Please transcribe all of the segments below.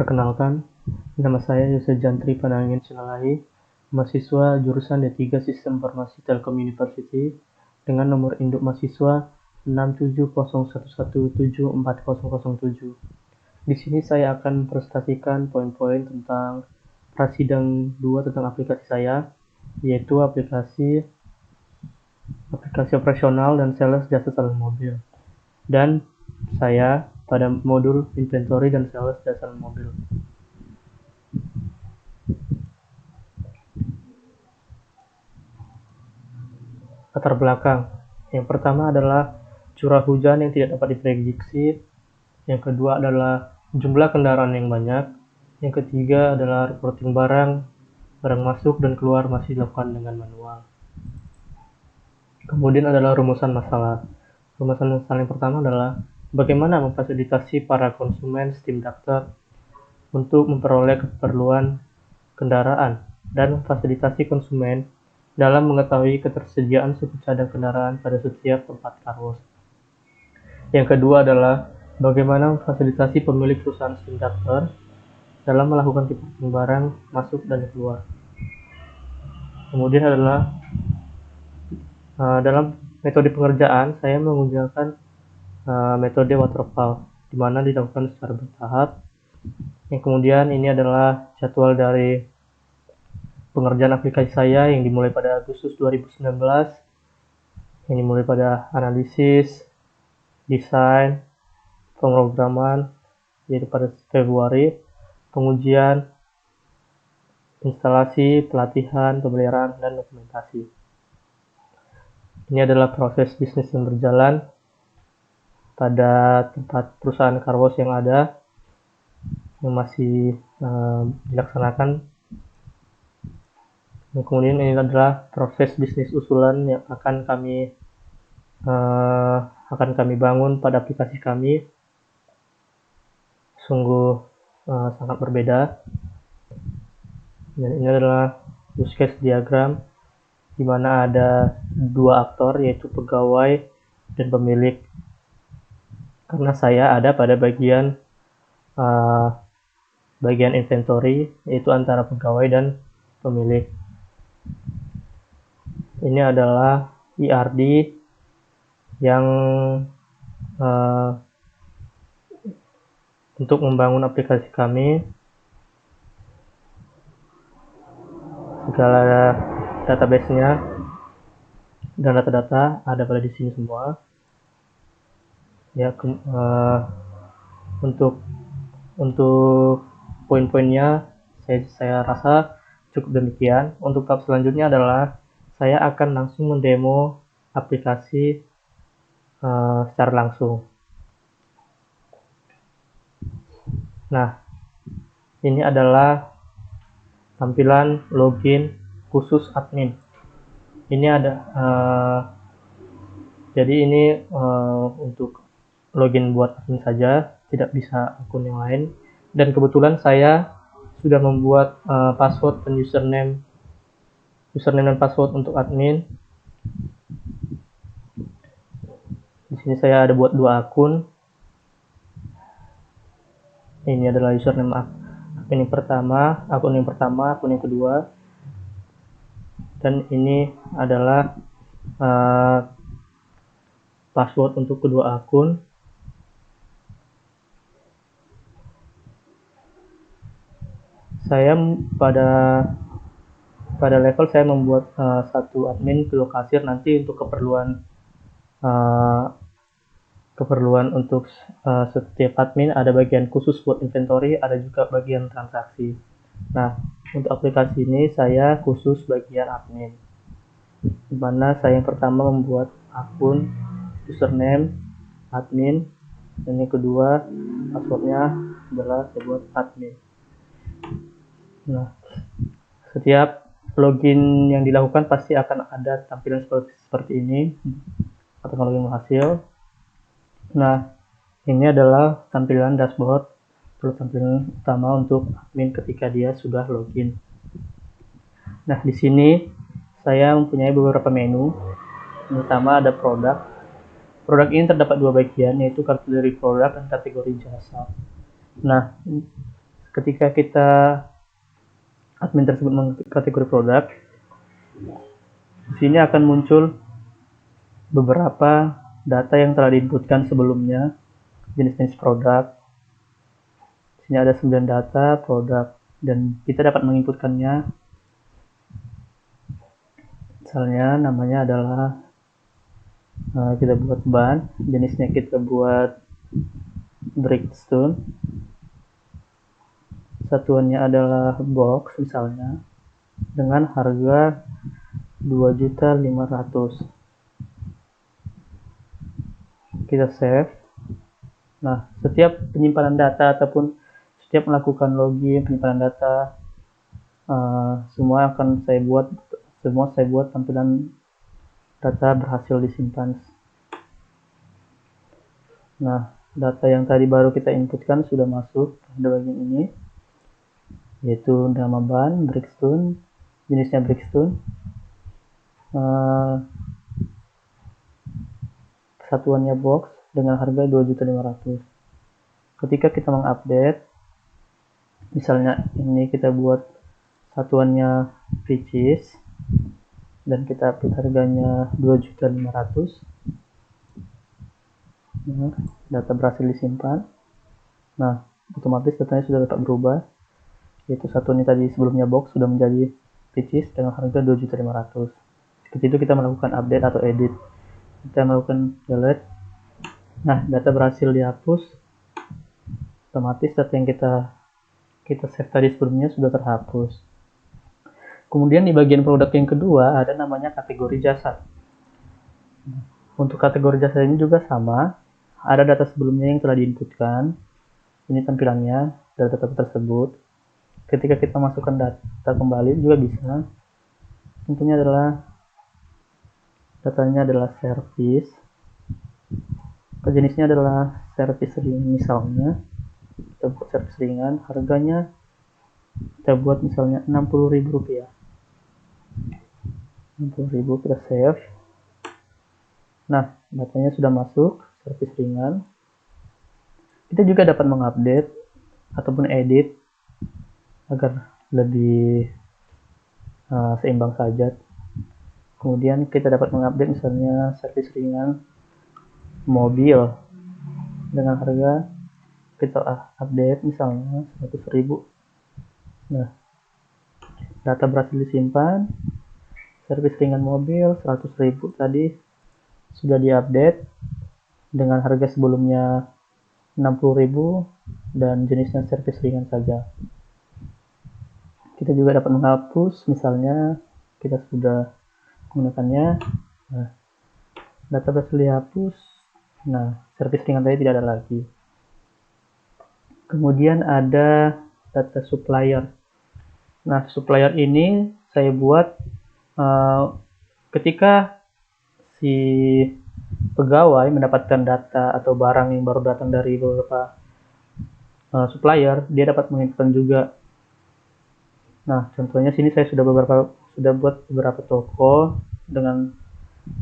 Perkenalkan, nama saya Yose Jantri Panangin Sinalahi, mahasiswa jurusan D3 Sistem Informasi Telkom University dengan nomor induk mahasiswa 67011740007. Di sini saya akan mempresentasikan poin-poin tentang Prasidang 2 tentang aplikasi saya, yaitu aplikasi operasional dan sales jasa salon mobil. Dan saya pada modul inventory dan sales jasa mobil. Latar belakang. Yang pertama adalah curah hujan yang tidak dapat diprediksi. Yang kedua adalah jumlah kendaraan yang banyak. Yang ketiga adalah reporting barang masuk dan keluar masih dilakukan dengan manual. Kemudian adalah rumusan masalah. Rumusan masalah yang pertama adalah bagaimana memfasilitasi para konsumen Steam Doctor untuk memperoleh keperluan kendaraan dan memfasilitasi konsumen dalam mengetahui ketersediaan suku cadang kendaraan pada setiap tempat car wash. Yang kedua adalah bagaimana memfasilitasi pemilik perusahaan Steam Doctor dalam melakukan reporting barang masuk dan keluar. Kemudian adalah dalam metode pengerjaan saya menggunakan metode waterfall, di mana dilakukan secara bertahap. Yang kemudian ini adalah jadwal dari pengerjaan aplikasi saya yang dimulai pada Agustus 2019, yang dimulai pada analisis, desain, pemrograman, yaitu pada Februari, pengujian, instalasi, pelatihan, pemeliharaan, dan dokumentasi. Ini adalah proses bisnis yang berjalan pada tempat perusahaan car wash yang ada, yang masih dilaksanakan. Dan kemudian ini adalah proses bisnis usulan yang akan kami bangun pada aplikasi kami. Sungguh sangat berbeda. Dan ini adalah use case diagram, di mana ada dua aktor, yaitu pegawai dan pemilik. Karena saya ada pada bagian inventory, yaitu antara pegawai dan pemilik. Ini adalah ERD yang untuk membangun aplikasi kami. Segala database-nya dan data-data ada pada di sini semua. Ya, untuk poin-poinnya saya rasa cukup demikian. Untuk tahap selanjutnya adalah saya akan langsung mendemo aplikasi secara langsung. Nah, ini adalah tampilan login khusus admin. Ini ada jadi ini untuk login buat admin saja, tidak bisa akun yang lain. Dan kebetulan saya sudah membuat password dan username dan password untuk admin. Di sini saya ada buat dua akun. Ini adalah username akun yang pertama, akun yang kedua. Dan ini adalah password untuk kedua akun. Saya pada level saya membuat satu admin ke lokasir nanti untuk keperluan untuk setiap admin ada bagian khusus buat inventory, ada juga bagian transaksi. Nah, untuk aplikasi ini saya khusus bagian admin, dimana saya yang pertama membuat akun username admin, dan yang kedua passwordnya adalah saya buat admin. Nah, setiap login yang dilakukan pasti akan ada tampilan seperti ini atau login hasil. Nah, ini adalah tampilan dashboard atau tampilan utama untuk admin ketika dia sudah login. Nah, di sini saya mempunyai beberapa menu. Yang pertama ada produk. Produk ini terdapat dua bagian, yaitu kategori produk dan kategori jasa. Nah, ketika kita admin tersebut mengikuti kategori produk, di sini akan muncul beberapa data yang telah diinputkan sebelumnya, jenis-jenis produk. Di sini ada 9 data produk dan kita dapat menginputkannya. Misalnya namanya adalah kita buat ban, jenisnya kita buat Brickstone, satuannya adalah box misalnya, dengan harga 2.500.000. Kita save. Nah, setiap penyimpanan data ataupun setiap melakukan login penyimpanan data, semua saya buat tampilan data berhasil disimpan. Nah, data yang tadi baru kita inputkan sudah masuk pada bagian ini, yaitu nama ban Brickstone, jenisnya Brickstone, satuannya box dengan harga 2.500.000. Ketika kita mengupdate, misalnya ini kita buat satuannya pieces dan kita update harganya 2.500.000. Nah, data berhasil disimpan. Nah, otomatis datanya sudah dapat berubah, yaitu satuannya tadi sebelumnya box sudah menjadi pieces dengan harga 2.500.000. Seperti itu kita melakukan update atau edit. Kita melakukan delete. Nah, data berhasil dihapus. Otomatis data yang kita save tadi sebelumnya sudah terhapus. Kemudian di bagian produk yang kedua ada namanya kategori jasa. Untuk kategori jasa ini juga sama, ada data sebelumnya yang telah diinputkan. Ini tampilannya data-data tersebut. Ketika kita masukkan data kembali juga bisa. Tentunya datanya adalah service. Jenisnya adalah service ring misalnya. Kita buat service ringan, harganya kita buat misalnya Rp60.000. 60.000 kita save. Nah, datanya sudah masuk, service ringan. Kita juga dapat mengupdate ataupun edit agar lebih seimbang saja. Kemudian kita dapat mengupdate misalnya service ringan mobil dengan harga kita update misalnya 100.000. Nah, data berhasil disimpan. Servis ringan mobil 100.000 tadi sudah diupdate dengan harga sebelumnya 60.000 dan jenisnya servis ringan saja. Kita juga dapat menghapus, misalnya kita sudah menggunakannya. Nah, data berhasil dihapus. Nah, servis ringan tadi tidak ada lagi. Kemudian ada data supplier. Nah, supplier ini saya buat ketika si pegawai mendapatkan data atau barang yang baru datang dari beberapa supplier, dia dapat menginputkan juga. Nah, contohnya sini saya sudah buat beberapa toko dengan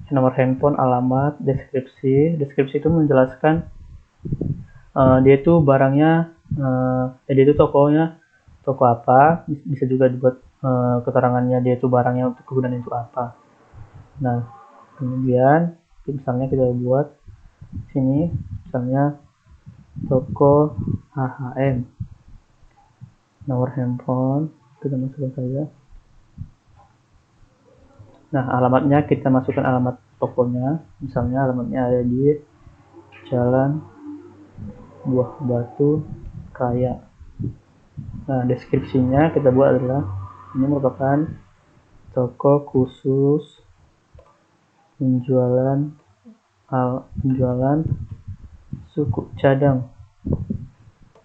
nomor handphone, alamat, deskripsi. Deskripsi itu menjelaskan dia itu barangnya, dia itu tokonya toko apa, bisa juga dibuat keterangannya dia itu barangnya untuk kegunaan itu apa. Nah, kemudian misalnya kita buat sini misalnya toko HHM, nomor handphone kita masukkan saja. Nah, alamatnya kita masukkan alamat tokonya, misalnya alamatnya ada di Jalan Buah Batu Raya. Nah, deskripsinya kita buat adalah ini merupakan toko khusus penjualan suku cadang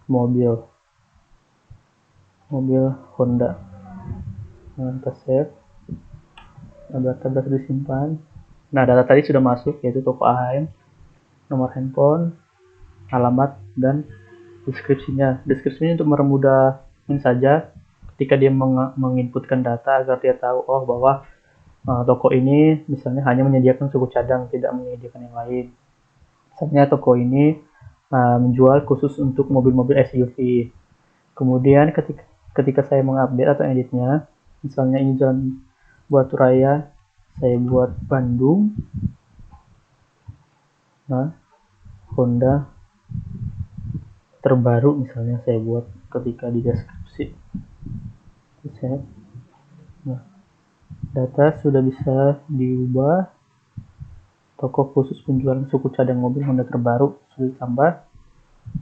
mobil Honda. Nah, kita save. Data disimpan. Nah, data tadi sudah masuk, yaitu toko AHM, nomor handphone, alamat, dan deskripsinya. Deskripsinya untuk memudahkan saja ketika dia menginputkan data agar dia tahu bahwa toko ini misalnya hanya menyediakan suku cadang, tidak menyediakan yang lain. Misalnya toko ini menjual khusus untuk mobil-mobil SUV. Kemudian ketika saya mengupdate atau editnya, misalnya ini jalan Batu Raya, saya buat Bandung. Nah, Honda terbaru misalnya saya buat ketika di deskripsi. Nah, data sudah bisa diubah. Toko khusus penjualan suku cadang mobil Honda terbaru sudah ditambah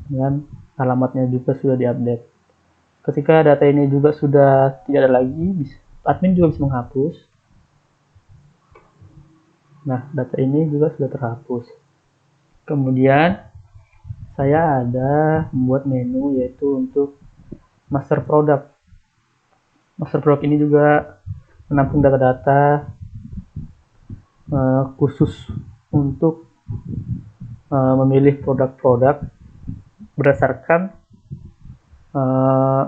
dengan alamatnya juga sudah diupdate. Ketika data ini juga sudah tidak ada lagi, admin juga bisa menghapus. Nah, data ini juga sudah terhapus. Kemudian saya ada membuat menu yaitu untuk master product. Master product ini juga menampung data-data khusus untuk memilih produk-produk berdasarkan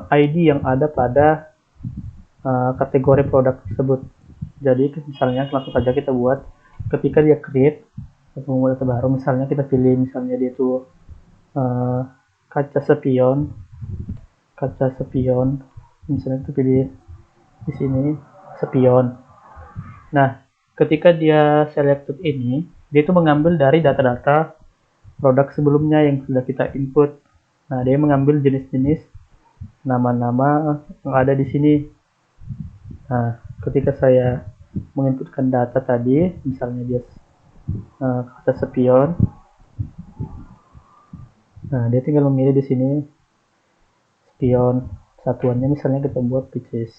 ID yang ada pada kategori produk tersebut. Jadi misalnya langsung saja kita buat ketika dia create atau membuat data baru, misalnya kita pilih misalnya dia itu kaca spion, misalnya kita pilih di sini spion. Nah, ketika dia selected ini, dia itu mengambil dari data-data produk sebelumnya yang sudah kita input. Nah, dia mengambil jenis-jenis nama-nama yang ada di sini. Nah, ketika saya menginputkan data tadi, misalnya dia kata spion, nah dia tinggal memilih di sini spion satuannya, misalnya kita buat pitches.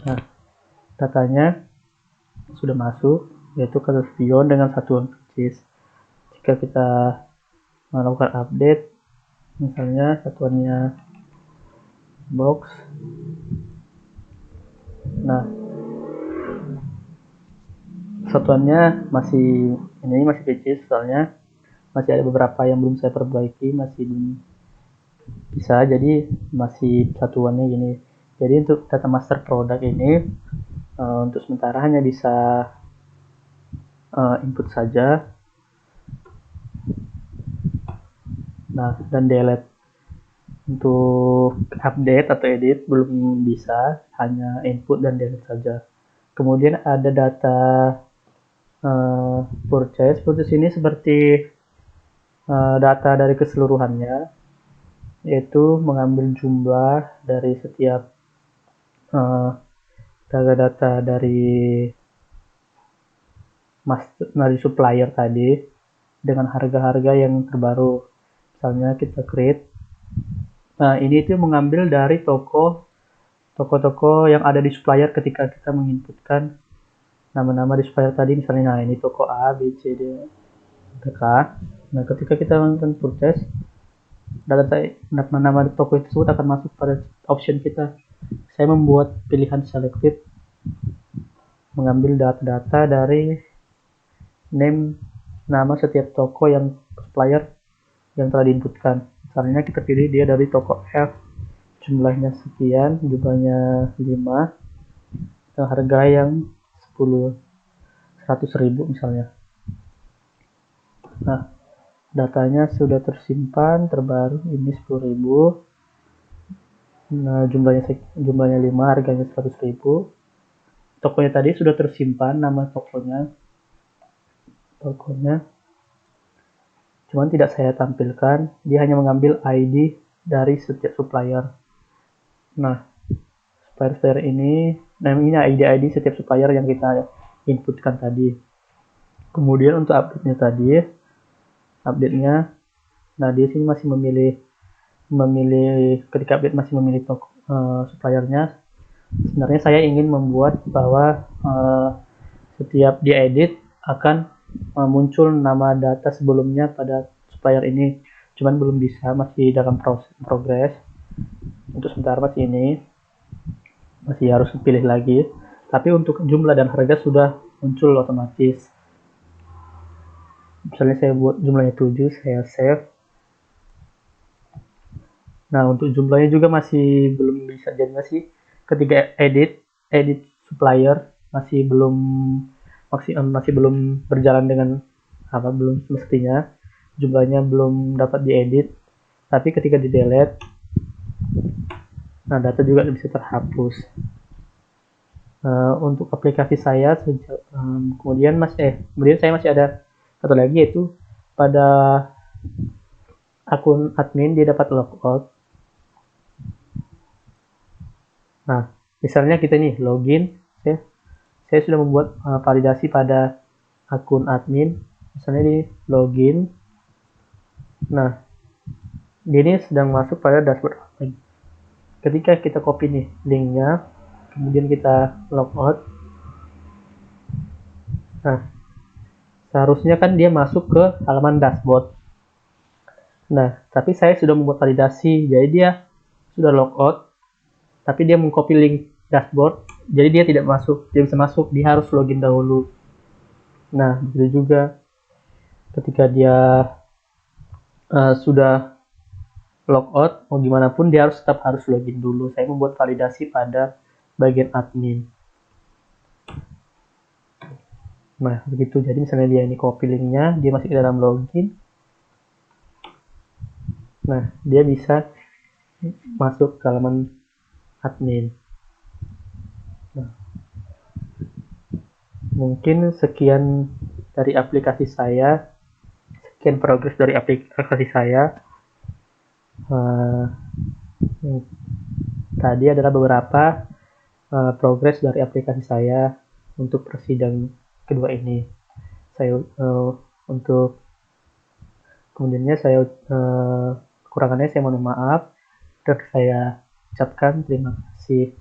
Nah, datanya sudah masuk, yaitu kata spion dengan satuan pitches. Jika kita melakukan update, misalnya satuannya box, nah satuannya masih pitches, soalnya masih ada beberapa yang belum saya perbaiki, masih belum bisa, jadi masih satuannya gini. Jadi untuk data master product ini untuk sementara hanya bisa input saja, nah dan delete. Untuk update atau edit belum bisa, hanya input dan delete saja. Kemudian ada data purchase ini seperti data dari keseluruhannya, yaitu mengambil jumlah dari setiap data-data dari supplier tadi dengan harga-harga yang terbaru. Misalnya kita create, nah ini itu mengambil dari toko-toko yang ada di supplier ketika kita menginputkan nama-nama di supplier tadi, misalnya nah ini toko A, B, C, D, K. Nah ketika kita melakukan purchase, nama toko tersebut akan masuk pada option kita. Saya membuat pilihan selected, mengambil data-data dari nama setiap toko yang supplier yang telah diinputkan. Misalnya kita pilih dia dari toko F, jumlahnya sekian, jumlahnya 5, dan harga yang 100.000 misalnya. Nah, datanya sudah tersimpan, terbaru ini 10.000. Nah, jumlahnya 5, harganya 100.000. Tokonya tadi sudah tersimpan nama tokonya. Cuman tidak saya tampilkan, dia hanya mengambil ID dari setiap supplier. Nah, supplier ini ID setiap supplier yang kita inputkan tadi. Kemudian untuk update-nya, nah di sini masih memilih ketika update masih memilih suppliernya. Sebenarnya saya ingin membuat bahwa setiap diedit akan muncul nama data sebelumnya pada supplier ini, cuman belum bisa, masih dalam progres. Untuk sementara masih harus pilih lagi, tapi untuk jumlah dan harga sudah muncul otomatis. Misalnya saya buat jumlahnya 7, saya save. Nah untuk jumlahnya juga masih belum bisa, jadi masih ketika edit supplier masih belum berjalan dengan belum semestinya. jumlahnya belum dapat diedit, tapi ketika di delete, nah data juga bisa terhapus. Untuk aplikasi saya kemudian saya masih ada satu lagi, yaitu pada akun admin dia dapat logout. Nah, misalnya kita nih login, saya sudah membuat validasi pada akun admin, misalnya di login. Nah, dia ini sedang masuk pada dashboard admin. Ketika kita copy nih linknya, kemudian kita logout, nah seharusnya kan dia masuk ke halaman dashboard. Nah, tapi saya sudah membuat validasi, jadi dia sudah logout, tapi dia mengcopy link dashboard, jadi dia tidak masuk, dia bisa masuk, dia harus login dahulu. Nah, begitu juga ketika dia sudah logout, mau gimana pun dia tetap harus login dulu. Saya membuat validasi pada bagian admin. Nah, begitu. Jadi misalnya dia ini copy linknya, dia masih di dalam login. Nah, dia bisa masuk ke halaman admin. Nah, mungkin sekian dari aplikasi saya, sekian progres dari aplikasi saya. Tadi adalah beberapa progres dari aplikasi saya untuk persidang kedua ini. Saya untuk kemudiannya saya kekurangannya saya mohon maaf dan saya ucapkan terima kasih.